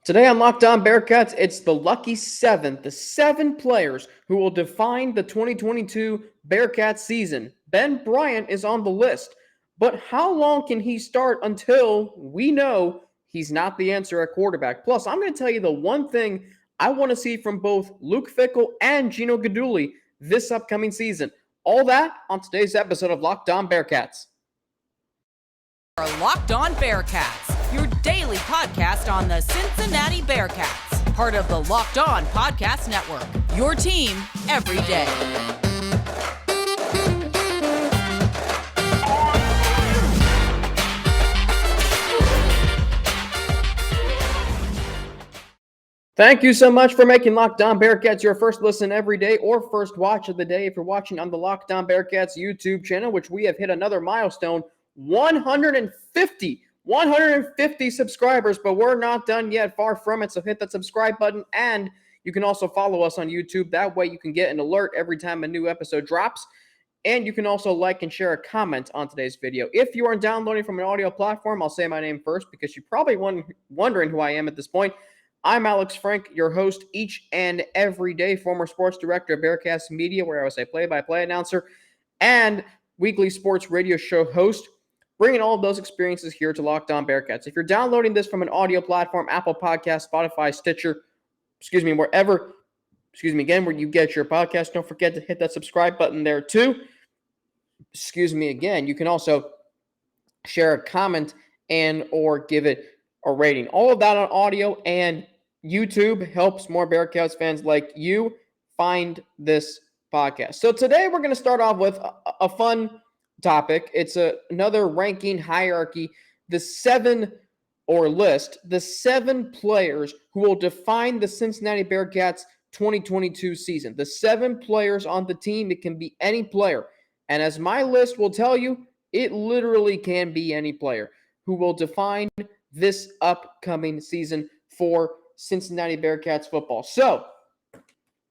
Today on Locked On Bearcats, it's the lucky seven, the 7 players who will define the 2022 Bearcats season. Ben Bryant is on the list, but how long can he start until we know he's not the answer at quarterback? Plus, I'm going to tell you the one thing I want to see from both Luke Fickell and Gino Guidugli this upcoming season. All that on today's episode of Locked On Bearcats. Locked On Bearcats, your daily podcast on the Cincinnati Bearcats, part of the Locked On Podcast Network, your team every day. Thank you so much for making Locked On Bearcats your first listen every day or first watch of the day if you're watching on the Locked On Bearcats YouTube channel, which we have hit another milestone, 150 subscribers, but we're not done yet, far from it. So hit that subscribe button, and you can also follow us on YouTube. That way you can get an alert every time a new episode drops, and you can also like and share a comment on today's video. If you are downloading from an audio platform, I'll say my name first because you're probably wondering who I am at this point. I'm Alex Frank, your host each and every day, former sports director of Bearcast Media, where I was a play-by-play announcer and weekly sports radio show host, bringing all of those experiences here to Locked On Bearcats. If you're downloading this from an audio platform, Apple Podcasts, Spotify, Stitcher, where you get your podcast, don't forget to hit that subscribe button there too. You can also share a comment and or give it a rating. All of that on audio, and YouTube helps more Bearcats fans like you find this podcast. So today we're going to start off with a fun topic. It's another ranking hierarchy, the 7 players who will define the Cincinnati Bearcats 2022 season. The 7 players on the team. It can be any player. And as my list will tell you, it literally can be any player who will define this upcoming season for Cincinnati Bearcats football. So,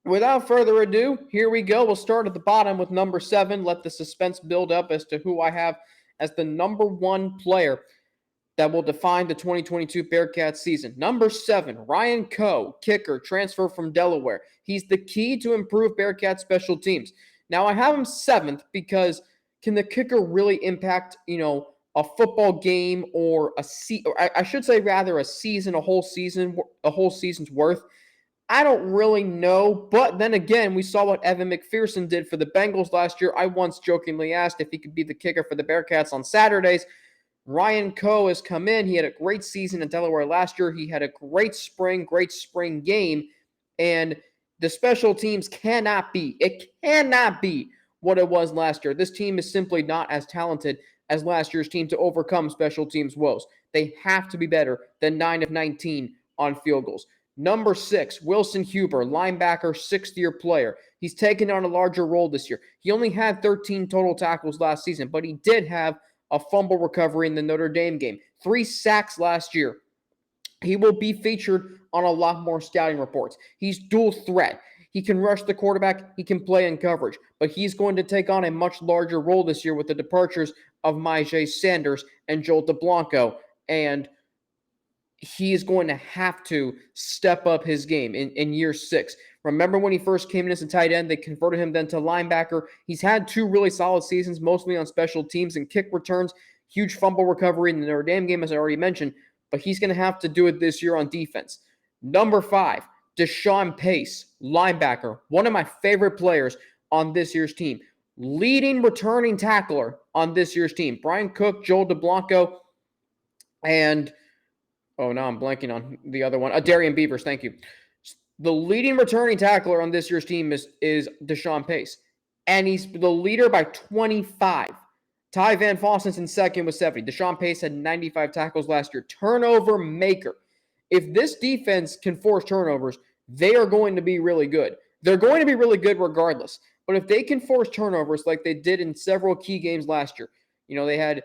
without further ado, here we go. We'll start at the bottom with number 7. Let the suspense build up as to who I have as the number 1 player that will define the 2022 Bearcats season. Number 7, Ryan Coe, kicker, transfer from Delaware. He's the key to improve Bearcats special teams. Now, I have him 7th because can the kicker really impact, a football game or a whole season's worth? I don't really know, but then again, we saw what Evan McPherson did for the Bengals last year. I once jokingly asked if he could be the kicker for the Bearcats on Saturdays. Ryan Coe has come in. He had a great season in Delaware last year. He had a great spring game, and the special teams cannot be what it was last year. This team is simply not as talented as last year's team to overcome special teams woes. They have to be better than 9 of 19 on field goals. Number 6, Wilson Huber, linebacker, 6th-year player. He's taken on a larger role this year. He only had 13 total tackles last season, but he did have a fumble recovery in the Notre Dame game. 3 sacks last year. He will be featured on a lot more scouting reports. He's dual threat. He can rush the quarterback. He can play in coverage. But he's going to take on a much larger role this year with the departures of Myjai Sanders and Joel DeBlanco. And he is going to have to step up his game in year 6. Remember when he first came in as a tight end, they converted him then to linebacker. He's had 2 really solid seasons, mostly on special teams and kick returns. Huge fumble recovery in the Notre Dame game, as I already mentioned. But he's going to have to do it this year on defense. Number 5, Desean Pace, linebacker. One of my favorite players on this year's team. Leading returning tackler on this year's team. Brian Cook, Joel DeBlanco, and now I'm blanking on the other one. Darian Beavers, thank you. The leading returning tackler on this year's team is Desean Pace. And he's the leader by 25. Ty Van Fossen's in second with 70. Desean Pace had 95 tackles last year. Turnover maker. If this defense can force turnovers, they are going to be really good. They're going to be really good regardless. But if they can force turnovers like they did in several key games last year, they had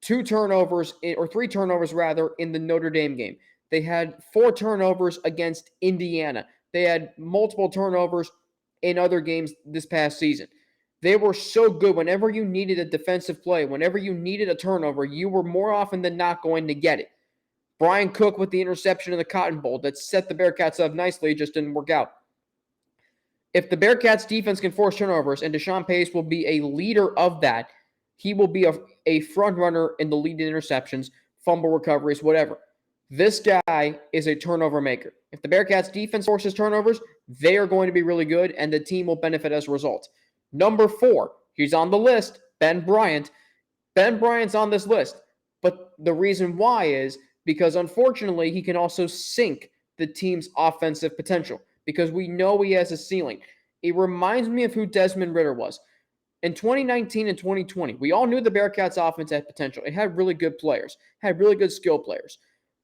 3 turnovers in the Notre Dame game. They had 4 turnovers against Indiana. They had multiple turnovers in other games this past season. They were so good. Whenever you needed a defensive play, whenever you needed a turnover, you were more often than not going to get it. Brian Cook with the interception in the Cotton Bowl that set the Bearcats up nicely. It just didn't work out. If the Bearcats defense can force turnovers, and Desean Pace will be a leader of that, he will be a front runner in the lead in interceptions, fumble recoveries, whatever. This guy is a turnover maker. If the Bearcats defense forces turnovers, they are going to be really good, and the team will benefit as a result. Number 4, he's on the list, Ben Bryant. Ben Bryant's on this list, but the reason why is because, unfortunately, he can also sink the team's offensive potential because we know he has a ceiling. It reminds me of who Desmond Ridder was. In 2019 and 2020, we all knew the Bearcats' offense had potential. It had really good players, had really good skill players.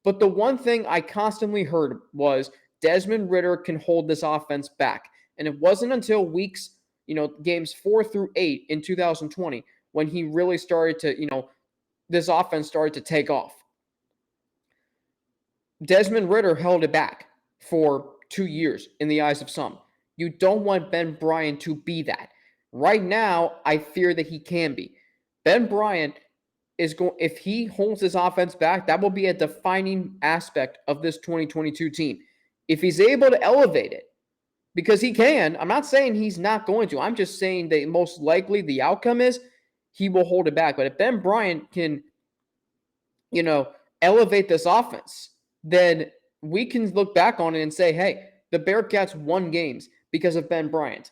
But the one thing I constantly heard was Desmond Ridder can hold this offense back. And it wasn't until weeks, games 4 through 8 in 2020 when he really started to, this offense started to take off. Desmond Ridder held it back for 2 years in the eyes of some. You don't want Ben Bryant to be that. Right now, I fear that he can be. Ben Bryant is going, if he holds his offense back, that will be a defining aspect of this 2022 team. If he's able to elevate it, because he can, I'm not saying he's not going to. I'm just saying that most likely the outcome is he will hold it back. But if Ben Bryant can, elevate this offense, then we can look back on it and say, hey, the Bearcats won games because of Ben Bryant.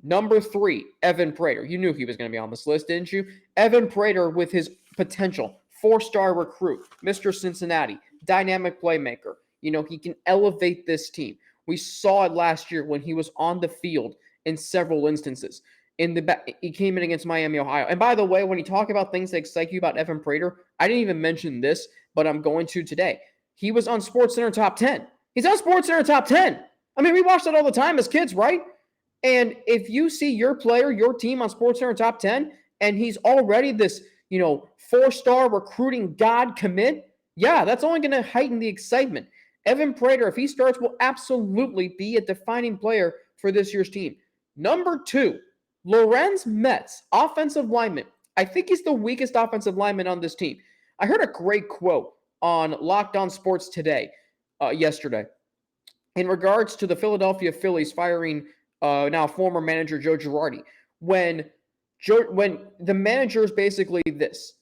Number 3, Evan Prater. You knew he was going to be on this list, didn't you? Evan Prater with his potential, 4-star recruit, Mr. Cincinnati, dynamic playmaker. He can elevate this team. We saw it last year when he was on the field in several instances. He came in against Miami, Ohio. And by the way, when you talk about things that excite you about Evan Prater, I didn't even mention this, but I'm going to today. He was on SportsCenter Top 10. He's on SportsCenter Top 10. I mean, we watch that all the time as kids, right? And if you see your player, your team on SportsCenter Top 10, and he's already this, 4-star recruiting god commit, yeah, that's only going to heighten the excitement. Evan Prater, if he starts, will absolutely be a defining player for this year's team. Number 2, Lorenz Metz, offensive lineman. I think he's the weakest offensive lineman on this team. I heard a great quote on Locked On Sports today, yesterday, in regards to the Philadelphia Phillies firing now former manager Joe Girardi. When the manager is basically this,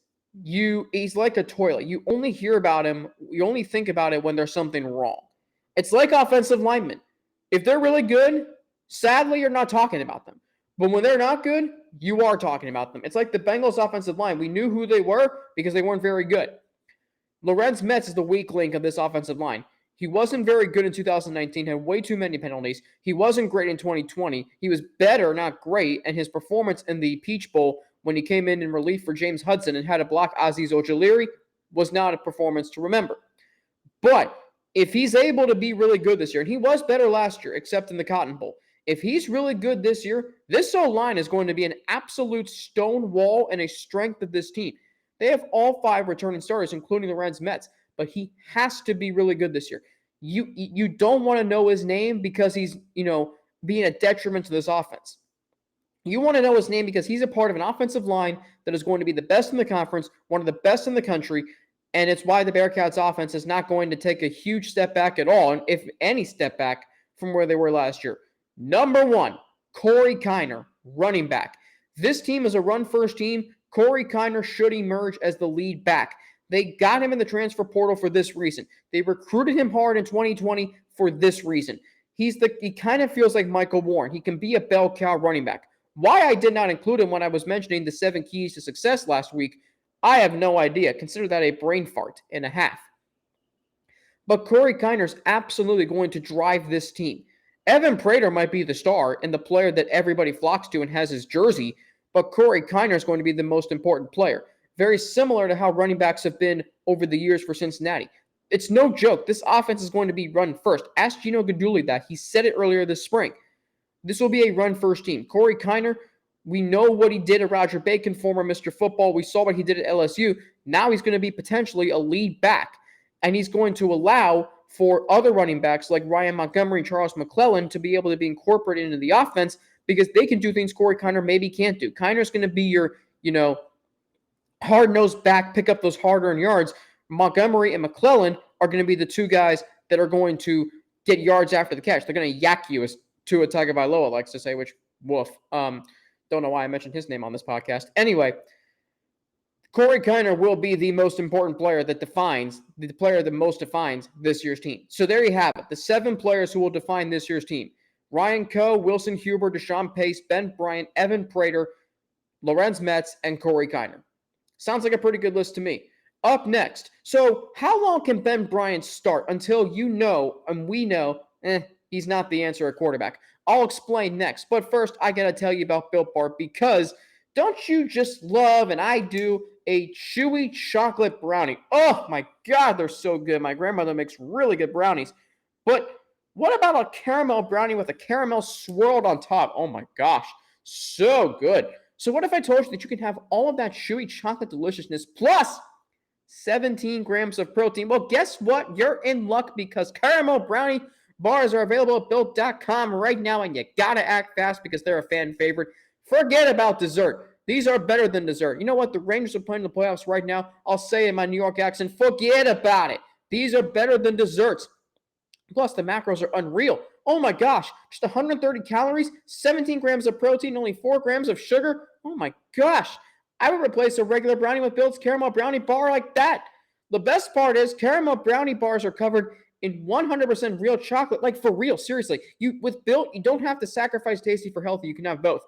he's like a toilet. You only hear about him, you only think about it when there's something wrong. It's like offensive linemen. If they're really good, sadly, you're not talking about them. But when they're not good, you are talking about them. It's like the Bengals offensive line. We knew who they were because they weren't very good. Lorenz Metz is the weak link of this offensive line. He wasn't very good in 2019, had way too many penalties. He wasn't great in 2020. He was better, not great, and his performance in the Peach Bowl when he came in relief for James Hudson and had to block Azeez Ojulari was not a performance to remember. But if he's able to be really good this year, and he was better last year, except in the Cotton Bowl, if he's really good this year, this O-line is going to be an absolute stone wall and a strength of this team. They have all 5 returning starters, including Lorenz Metz, but he has to be really good this year. You don't want to know his name because he's, being a detriment to this offense. You want to know his name because he's a part of an offensive line that is going to be the best in the conference, one of the best in the country, and it's why the Bearcats offense is not going to take a huge step back at all, and if any step back from where they were last year. Number 1, Corey Keiner, running back. This team is a run-first team. Corey Keiner should emerge as the lead back. They got him in the transfer portal for this reason. They recruited him hard in 2020 for this reason. He kind of feels like Michael Warren. He can be a bell cow running back. Why I did not include him when I was mentioning the 7 keys to success last week, I have no idea. Consider that a brain fart and a half. But Corey Keiner is absolutely going to drive this team. Evan Prater might be the star and the player that everybody flocks to and has his jersey, but Corey Keiner is going to be the most important player. Very similar to how running backs have been over the years for Cincinnati. It's no joke. This offense is going to be run first. Ask Gino Guidugli that. He said it earlier this spring. This will be a run-first team. Corey Keiner, we know what he did at Roger Bacon, former Mr. Football. We saw what he did at LSU. Now he's going to be potentially a lead back, and he's going to allow for other running backs like Ryan Montgomery and Charles McClellan to be able to be incorporated into the offense because they can do things Corey Keiner maybe can't do. Keiner's going to be your, hard-nosed back, pick up those hard-earned yards. Montgomery and McClellan are going to be the two guys that are going to get yards after the catch. They're going to yak you, as Tua Tagovailoa likes to say, which, woof. Don't know why I mentioned his name on this podcast. Anyway, Corey Keiner will be the most important player that defines, the player that most defines this year's team. So there you have it, the 7 players who will define this year's team. Ryan Coe, Wilson Huber, Desean Pace, Ben Bryant, Evan Prater, Lorenz Metz, and Corey Keiner. Sounds like a pretty good list to me. Up next, so how long can Ben Bryant start until you know, and we know, he's not the answer at quarterback? I'll explain next. But first, I got to tell you about Built Bar, because don't you just love, and I do, a chewy chocolate brownie? Oh my God, they're so good. My grandmother makes really good brownies. But what about a caramel brownie with a caramel swirled on top? Oh my gosh, so good. So what if I told you that you can have all of that chewy chocolate deliciousness plus 17 grams of protein? Well, guess what? You're in luck, because caramel brownie bars are available at Built.com right now, and you gotta act fast because they're a fan favorite. Forget about dessert. These are better than dessert. You know what? The Rangers are playing in the playoffs right now. I'll say in my New York accent, forget about it. These are better than desserts. Plus, the macros are unreal. Oh my gosh, just 130 calories, 17 grams of protein, only 4 grams of sugar. Oh my gosh. I would replace a regular brownie with Built's caramel brownie bar like that. The best part is caramel brownie bars are covered in 100% real chocolate. Like, for real, seriously. With Built, you don't have to sacrifice tasty for healthy. You can have both.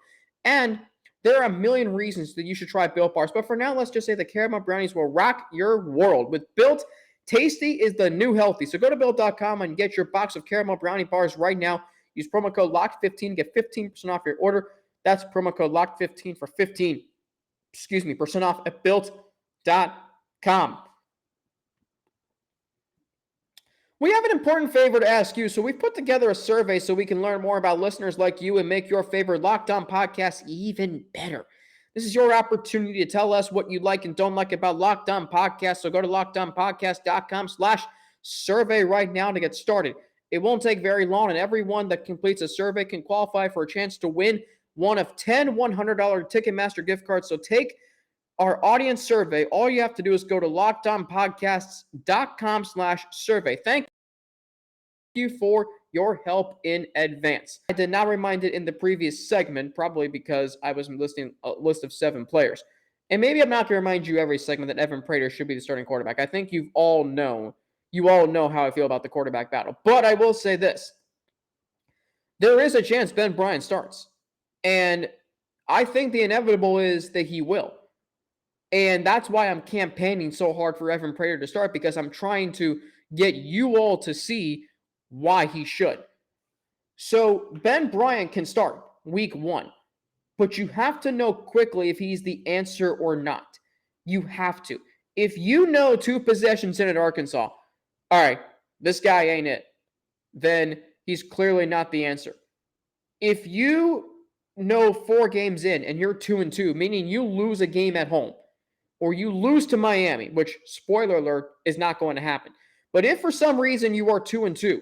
And there are a million reasons that you should try Built bars. But for now, let's just say the caramel brownies will rock your world. With Built, tasty is the new healthy. So go to Built.com and get your box of caramel brownie bars right now. Use promo code LOCKED15 to get 15% off your order. That's promo code LOCKED15 for 15% off at Built.com. We have an important favor to ask you, so we've put together a survey so we can learn more about listeners like you and make your favorite Locked On podcast even better. This is your opportunity to tell us what you like and don't like about Locked On Podcast, so go to lockedonpodcast.com/survey right now to get started. It won't take very long, and everyone that completes a survey can qualify for a chance to win one of 10 $100 Ticketmaster gift cards. So take our audience survey. All you have to do is go to lockedonpodcasts.com/survey. Thank you for your help in advance. I did not remind it in the previous segment, probably because I was listing a list of 7 players. And maybe I'm not going to remind you every segment that Evan Prater should be the starting quarterback. I think you all know how I feel about the quarterback battle. But I will say this. There is a chance Ben Bryant starts. And I think the inevitable is that he will. And that's why I'm campaigning so hard for Evan Prater to start, because I'm trying to get you all to see why he should. So Ben Bryant can start week 1, but you have to know quickly if he's the answer or not. You have to. If you know 2 possessions in at Arkansas, all right, this guy ain't it, then he's clearly not the answer. If you know 4 games in and you're 2-2, meaning you lose a game at home, or you lose to Miami, which, spoiler alert, is not going to happen. But if for some reason you are 2-2,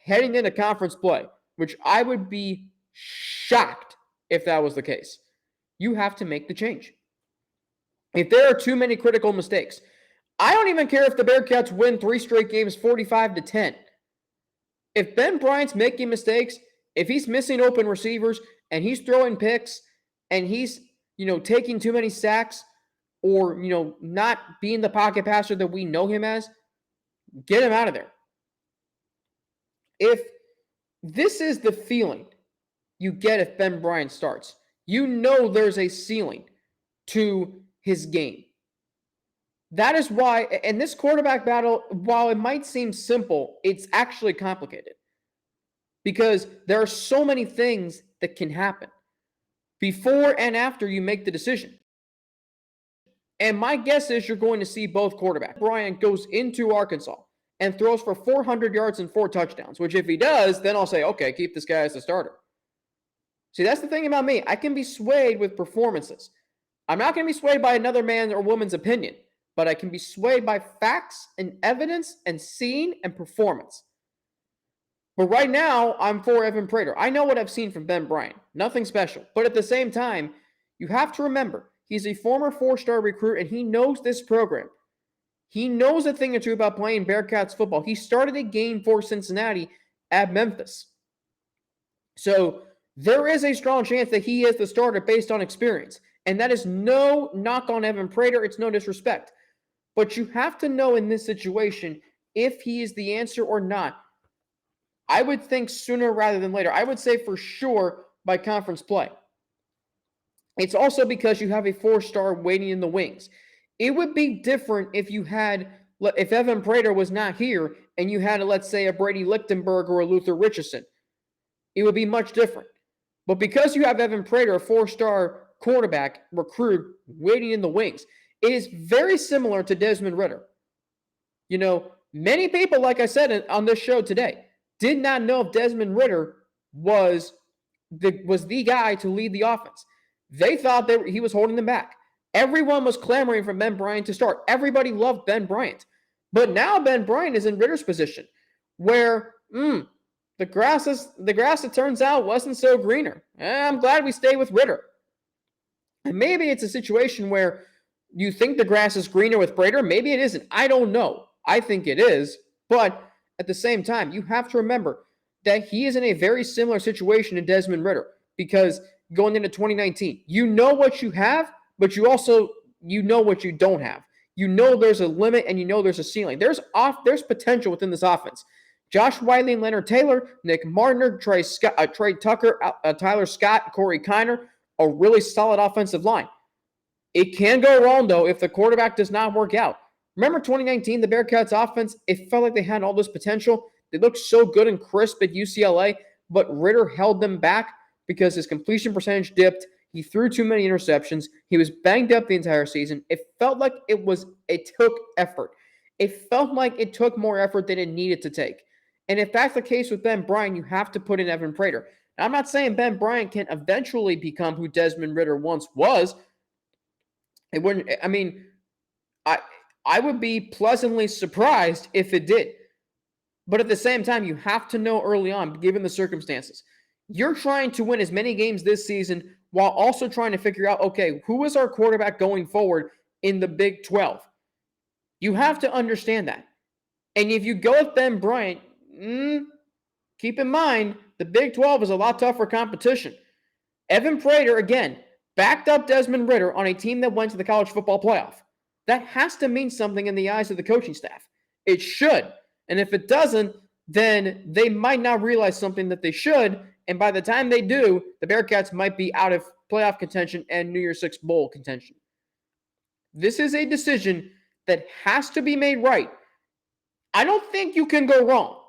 heading into conference play, which I would be shocked if that was the case, you have to make the change. If there are too many critical mistakes, I don't even care if the Bearcats win 3 straight games 45-10. If Ben Bryant's making mistakes, if he's missing open receivers and he's throwing picks and he's, taking too many sacks, or, not being the pocket passer that we know him as, get him out of there. If this is the feeling you get if Ben Bryant starts, there's a ceiling to his game. That is why, and this quarterback battle, while it might seem simple, it's actually complicated. Because there are so many things that can happen before and after you make the decision. And my guess is you're going to see both quarterbacks. Bryant goes into Arkansas and throws for 400 yards and 4 touchdowns, which if he does, then I'll say, okay, keep this guy as the starter. See, that's the thing about me. I can be swayed with performances. I'm not going to be swayed by another man or woman's opinion, but I can be swayed by facts and evidence and seeing and performance. But right now, I'm for Evan Prater. I know what I've seen from Ben Bryant. Nothing special. But at the same time, you have to remember, he's a former 4-star recruit, and he knows this program. He knows a thing or two about playing Bearcats football. He started a game for Cincinnati at Memphis. So there is a strong chance that he is the starter based on experience. And that is no knock on Evan Prater. It's no disrespect. But you have to know in this situation if he is the answer or not. I would think sooner rather than later. I would say for sure by conference play. It's also because you have a 4-star waiting in the wings. It would be different if Evan Prater was not here and you had, let's say, a Brady Lichtenberg or a Luther Richardson. It would be much different. But because you have Evan Prater, a 4-star quarterback recruit waiting in the wings, it is very similar to Desmond Ridder. Many people, like I said on this show today, did not know if Desmond Ridder was the guy to lead the offense. They thought that he was holding them back. Everyone was clamoring for Ben Bryant to start. Everybody loved Ben Bryant. But now Ben Bryant is in Ridder's position where the grass, it turns out, wasn't so greener. I'm glad we stay with Ridder. And maybe it's a situation where you think the grass is greener with Prater. Maybe it isn't. I don't know. I think it is. But at the same time, you have to remember that he is in a very similar situation to Desmond Ridder because going into 2019, you know what you have, but you also know what you don't have. You know there's a limit and you know there's a ceiling. There's potential within this offense. Josh Wiley and Leonard Taylor, Nick Martiner, Trey Tucker, Tyler Scott, Corey Keiner, a really solid offensive line. It can go wrong, though, if the quarterback does not work out. Remember 2019, the Bearcats offense, it felt like they had all this potential. They looked so good and crisp at UCLA, but Ridder held them back because his completion percentage dipped. He threw too many interceptions. He was banged up the entire season. It felt like it took effort. It felt like it took more effort than it needed to take. And if that's the case with Ben Bryant, you have to put in Evan Prater. Now, I'm not saying Ben Bryant can eventually become who Desmond Ridder once was. It wouldn't. I mean, I would be pleasantly surprised if it did. But at the same time, you have to know early on, given the circumstances. You're trying to win as many games this season while also trying to figure out, okay, who is our quarterback going forward in the Big 12? You have to understand that. And if you go with Ben Bryant, keep in mind, the Big 12 is a lot tougher competition. Evan Prater, again, backed up Desmond Ridder on a team that went to the college football playoff. That has to mean something in the eyes of the coaching staff. It should. And if it doesn't, then they might not realize something that they should. And by the time they do, the Bearcats might be out of playoff contention and New Year's Six Bowl contention. This is a decision that has to be made right. I don't think you can go wrong.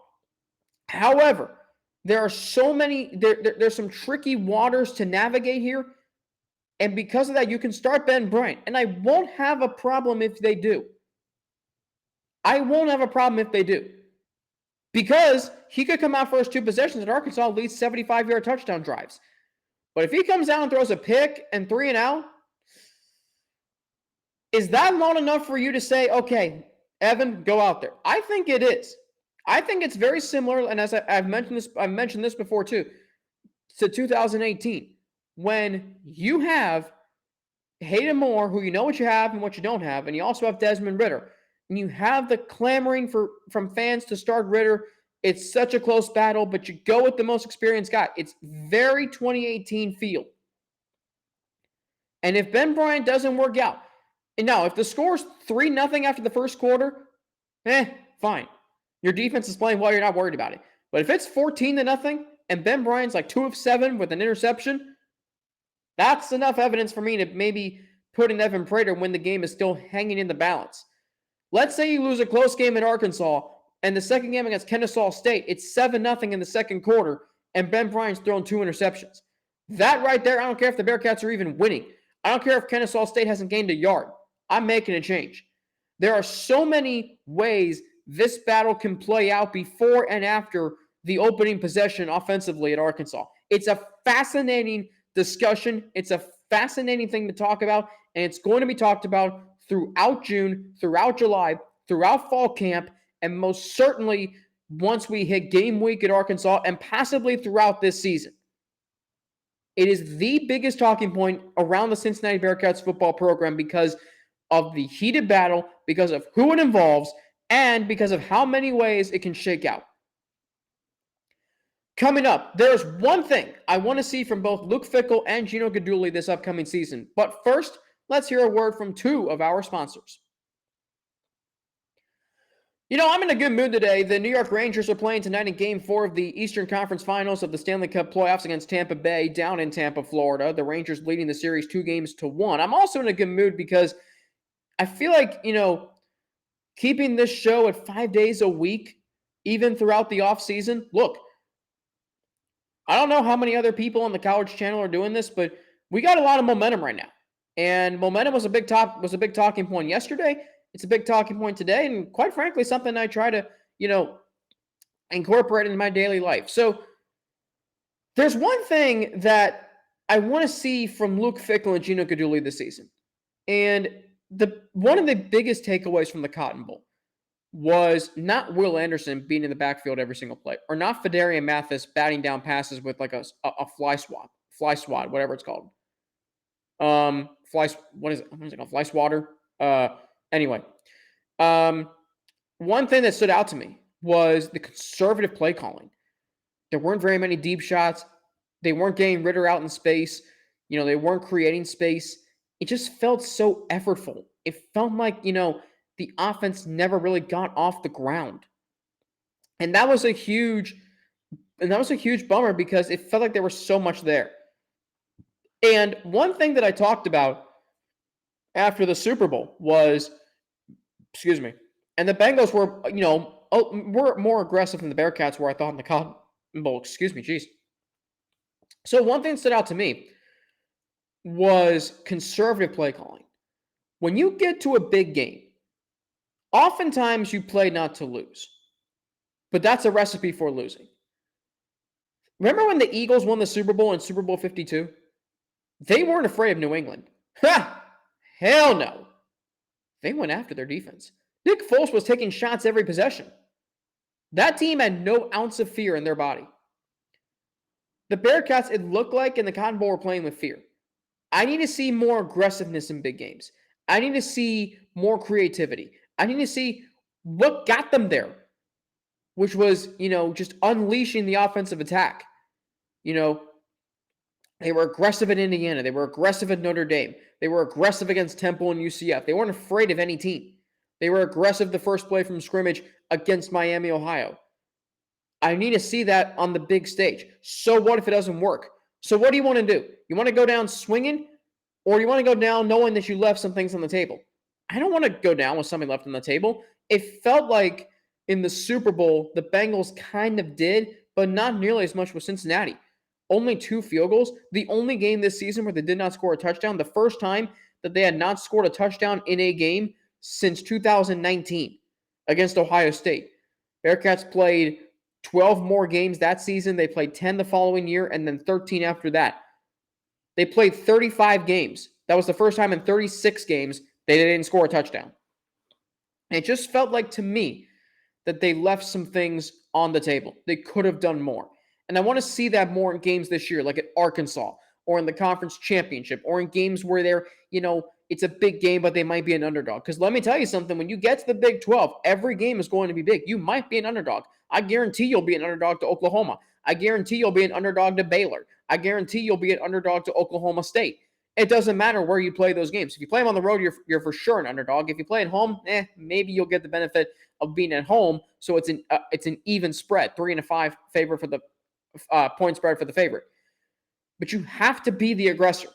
However, there are so many, there's some tricky waters to navigate here. And because of that, you can start Ben Bryant. And I won't have a problem if they do. I won't have a problem if they do. Because he could come out for his 2 possessions and Arkansas leads 75-yard touchdown drives. But if he comes out and throws a pick and 3 and out, is that not enough for you to say, okay, Evan, go out there? I think it is. I think it's very similar, and as I've mentioned this before too, to 2018. When you have Hayden Moore, who you know what you have and what you don't have, and you also have Desmond Ridder, and you have the clamoring from fans to start Ridder, it's such a close battle, but you go with the most experienced guy. It's very 2018 feel. And if Ben Bryant doesn't work out, and now if the score's 3-0 after the first quarter, fine. Your defense is playing well, you're not worried about it. But if it's 14-0 and Ben Bryant's like 2 of 7 with an interception, that's enough evidence for me to maybe put in Evan Prater when the game is still hanging in the balance. Let's say you lose a close game in Arkansas, and the second game against Kennesaw State, it's 7-0 in the second quarter, and Ben Bryant's thrown 2 interceptions. That right there, I don't care if the Bearcats are even winning. I don't care if Kennesaw State hasn't gained a yard. I'm making a change. There are so many ways this battle can play out before and after the opening possession offensively at Arkansas. It's a fascinating discussion. It's a fascinating thing to talk about, and it's going to be talked about throughout June, throughout July, throughout fall camp, and most certainly once we hit game week at Arkansas and possibly throughout this season. It is the biggest talking point around the Cincinnati Bearcats football program because of the heated battle, because of who it involves, and because of how many ways it can shake out. Coming up, there's one thing I want to see from both Luke Fickell and Gino Guidugli this upcoming season. But first, let's hear a word from two of our sponsors. I'm in a good mood today. The New York Rangers are playing tonight in Game 4 of the Eastern Conference Finals of the Stanley Cup playoffs against Tampa Bay down in Tampa, Florida. The Rangers leading the series 2-1. I'm also in a good mood because I feel like, keeping this show at 5 days a week, even throughout the offseason. Look, I don't know how many other people on the college channel are doing this, but we got a lot of momentum right now. And momentum was a big talking point yesterday. It's a big talking point today, and quite frankly, something I try to, incorporate in my daily life. So there's one thing that I want to see from Luke Fickell and Gino Guidugli this season. And one of the biggest takeaways from the Cotton Bowl was not Will Anderson being in the backfield every single play, or not Fedarian Mathis batting down passes with like a fly swat, whatever it's called. What is it called? Fly swatter? Anyway, one thing that stood out to me was the conservative play calling. There weren't very many deep shots. They weren't getting Ritter out in space. They weren't creating space. It just felt so effortful. It felt like, the offense never really got off the ground. And that was a huge bummer because it felt like there was so much there. And one thing that I talked about after the Super Bowl was, and the Bengals were, were more aggressive than the Bearcats were, I thought, in the Cotton Bowl. So one thing that stood out to me was conservative play calling. When you get to a big game, oftentimes you play not to lose, but that's a recipe for losing. Remember when the Eagles won the Super Bowl in Super Bowl 52? They weren't afraid of New England. Ha! Hell no. They went after their defense. Nick Foles was taking shots every possession. That team had no ounce of fear in their body. The Bearcats, it looked like in the Cotton Bowl, were playing with fear. I need to see more aggressiveness in big games. I need to see more creativity. I need to see what got them there, which was, just unleashing the offensive attack. They were aggressive at Indiana. They were aggressive at Notre Dame. They were aggressive against Temple and UCF. They weren't afraid of any team. They were aggressive the first play from scrimmage against Miami, Ohio. I need to see that on the big stage. So what if it doesn't work? So what do you want to do? You want to go down swinging, or do you want to go down knowing that you left some things on the table? I don't want to go down with something left on the table. It felt like in the Super Bowl, the Bengals kind of did, but not nearly as much with Cincinnati. Only 2 field goals. The only game this season where they did not score a touchdown. The first time that they had not scored a touchdown in a game since 2019 against Ohio State. Bearcats played 12 more games that season. They played 10 the following year and then 13 after that. They played 35 games. That was the first time in 36 games they didn't score a touchdown. And it just felt like to me that they left some things on the table. They could have done more. And I want to see that more in games this year, like at Arkansas or in the conference championship or in games where they're, it's a big game, but they might be an underdog. Because let me tell you something, when you get to the Big 12, every game is going to be big. You might be an underdog. I guarantee you'll be an underdog to Oklahoma. I guarantee you'll be an underdog to Baylor. I guarantee you'll be an underdog to Oklahoma State. It doesn't matter where you play those games. If you play them on the road, you're for sure an underdog. If you play at home, maybe you'll get the benefit of being at home. So it's an even spread, 3-5 favor for the point spread for the favorite. But you have to be the aggressor.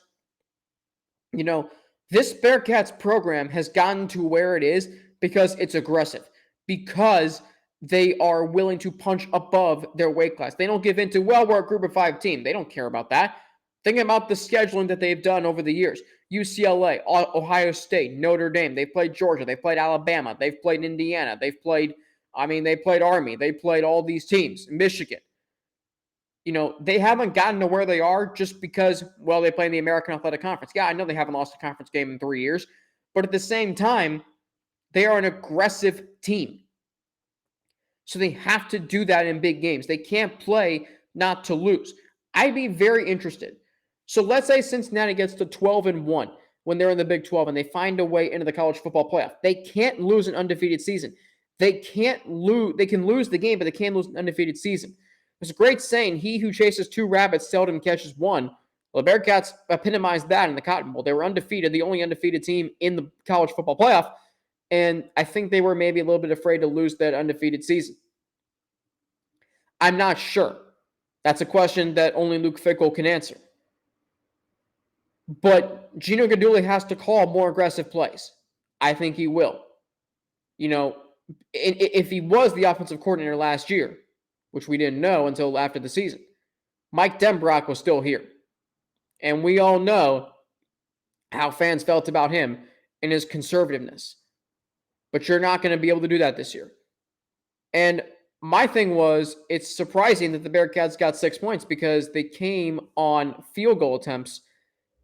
This Bearcats program has gotten to where it is because it's aggressive, because they are willing to punch above their weight class. They don't give in to, we're a group of 5 team. They don't care about that. Think about the scheduling that they've done over the years. UCLA, Ohio State, Notre Dame. They played Georgia. They played Alabama. They've played Indiana. They played Army. They played all these teams. Michigan. They haven't gotten to where they are just because, they play in the American Athletic Conference. Yeah, I know they haven't lost a conference game in 3 years. But at the same time, they are an aggressive team. So they have to do that in big games. They can't play not to lose. I'd be very interested. So let's say Cincinnati gets to 12-1. when they're in the Big 12 and they find a way into the college football playoff. They can't lose an undefeated season. They can lose the game, but they can't lose an undefeated season. There's a great saying, he who chases two rabbits seldom catches one. Well, the Bearcats epitomized that in the Cotton Bowl. They were undefeated, the only undefeated team in the college football playoff, and I think they were maybe a little bit afraid to lose that undefeated season. I'm not sure. That's a question that only Luke Fickell can answer. But Gino Guidugli has to call more aggressive plays. I think he will. You know, if he was the offensive coordinator last year, which we didn't know until after the season, Mike Denbrock was still here. And we all know how fans felt about him and his conservativeness. But you're not going to be able to do that this year. And my thing was, it's surprising that the Bearcats got 6 points because they came on field goal attempts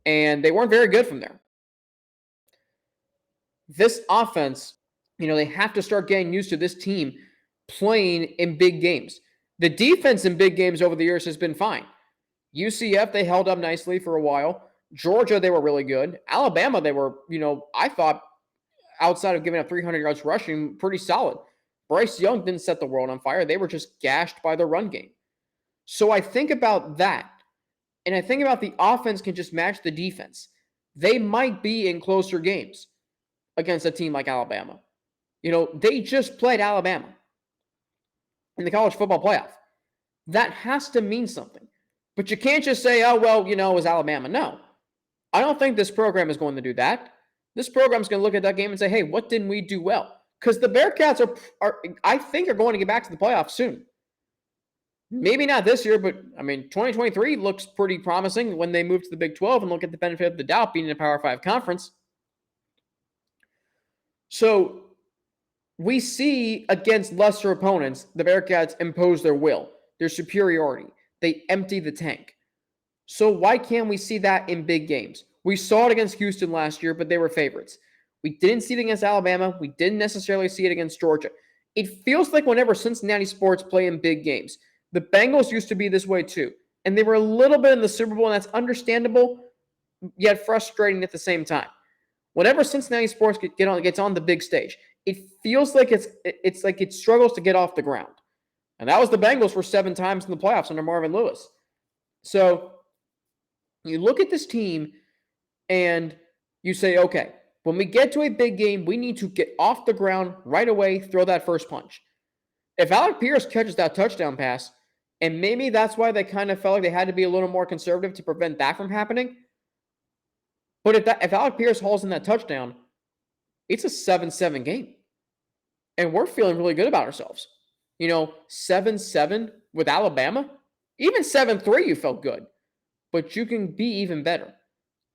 and they weren't very good from there. This offense, you know, they have to start getting used to this team playing in big games. The defense in big games over the years has been fine. UCF, they held up nicely for a while. Georgia, they were really good. Alabama, they were, you know, I thought outside of giving up 300 yards rushing, pretty solid. Bryce Young didn't set the world on fire. They were just gashed by the run game. So I think about that, and I think about the offense can just match the defense. They might be in closer games against a team like Alabama. You know, they just played Alabama in the college football playoff. That has to mean something. But you can't just say, oh, well, you know, it was Alabama. No. I don't think this program is going to do that. This program is going to look at that game and say, hey, what didn't we do well? Because the Bearcats are, I think, are going to get back to the playoffs soon. Maybe not this year, but, I mean, 2023 looks pretty promising when they move to the Big 12 and look at the benefit of the doubt being in a Power 5 conference. So we see against lesser opponents, the Bearcats impose their will, their superiority. They empty the tank. So why can't we see that in big games? We saw it against Houston last year, but they were favorites. We didn't see it against Alabama. We didn't necessarily see it against Georgia. It feels like whenever Cincinnati sports play in big games, the Bengals used to be this way too. And they were a little bit in the Super Bowl, and that's understandable, yet frustrating at the same time. Whenever Cincinnati sports gets on the big stage, it feels like it's like it struggles to get off the ground. And that was the Bengals for 7 times in the playoffs under Marvin Lewis. So you look at this team and you say, okay, when we get to a big game, we need to get off the ground right away, throw that first punch. If Alec Pierce catches that touchdown pass, and maybe that's why they kind of felt like they had to be a little more conservative to prevent that from happening. But if Alec Pierce hauls in that touchdown, it's a 7-7 game. And we're feeling really good about ourselves. You know, 7-7 with Alabama, even 7-3, you felt good. But you can be even better.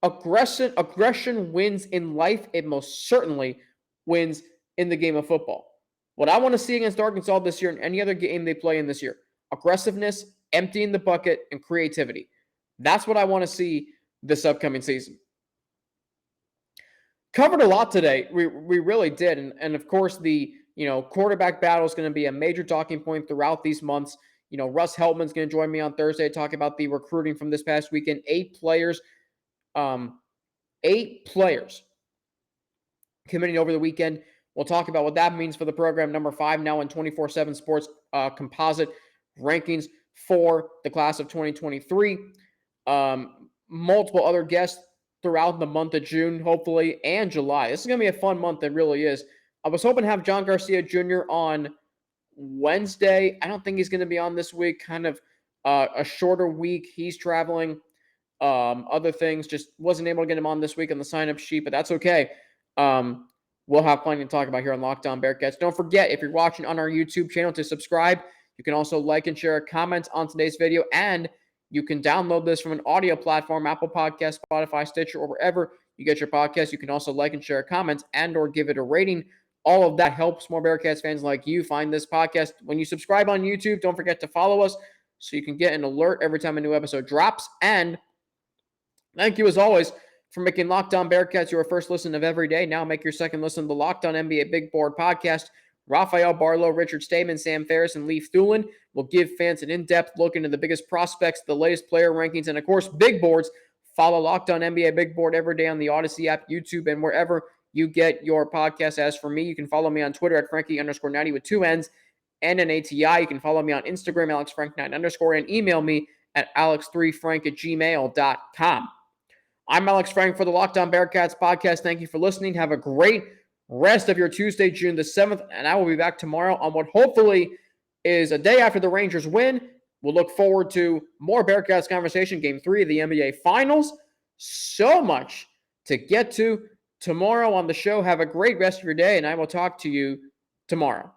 Aggression wins in life. It most certainly wins in the game of football. What I want to see against Arkansas this year and any other game they play in this year, aggressiveness, emptying the bucket, and creativity. That's what I want to see this upcoming season. Covered a lot today. We really did. And of course, the quarterback battle is going to be a major talking point throughout these months. You know, Russ Heltman's going to join me on Thursday to talk about the recruiting from this past weekend. 8 players committing over the weekend. We'll talk about what that means for the program. Number 5 now in 24/7 Sports composite rankings for the class of 2023. Multiple other guests throughout the month of June, hopefully, and July. This is going to be a fun month. It really is. I was hoping to have John Garcia Jr. on Wednesday. I don't think he's going to be on this week. Kind of a shorter week. He's traveling. Other things. Just wasn't able to get him on this week on the sign-up sheet, but that's okay. We'll have plenty to talk about here on Locked On Bearcats. Don't forget, if you're watching on our YouTube channel, to subscribe. You can also like and share a comment on today's video, and you can download this from an audio platform, Apple Podcasts, Spotify, Stitcher, or wherever you get your podcast. You can also like and share a comment and or give it a rating. All of that helps more Bearcats fans like you find this podcast. When you subscribe on YouTube, don't forget to follow us so you can get an alert every time a new episode drops. And thank you, as always, for making Locked On Bearcats your first listen of every day. Now make your second listen to the Locked On NBA Big Board podcast. Rafael Barlow, Richard Stamen, Sam Ferris, and Leif Thulin will give fans an in-depth look into the biggest prospects, the latest player rankings, and, of course, big boards Follow Locked On NBA Big Board every day on the Odyssey app, YouTube, and wherever you get your podcast. As for me, you can follow me on Twitter at Frankie_90 with 2 N's and an ATI. You can follow me on Instagram, AlexFrank9_, and email me at alex3frank@gmail.com. I'm Alex Frank for the Locked On Bearcats podcast. Thank you for listening. Have a great rest of your Tuesday, June the 7th, and I will be back tomorrow on what hopefully is a day after the Rangers win. We'll look forward to more Bearcats conversation, Game 3 of the NBA Finals. So much to get to tomorrow on the show. Have a great rest of your day, and I will talk to you tomorrow.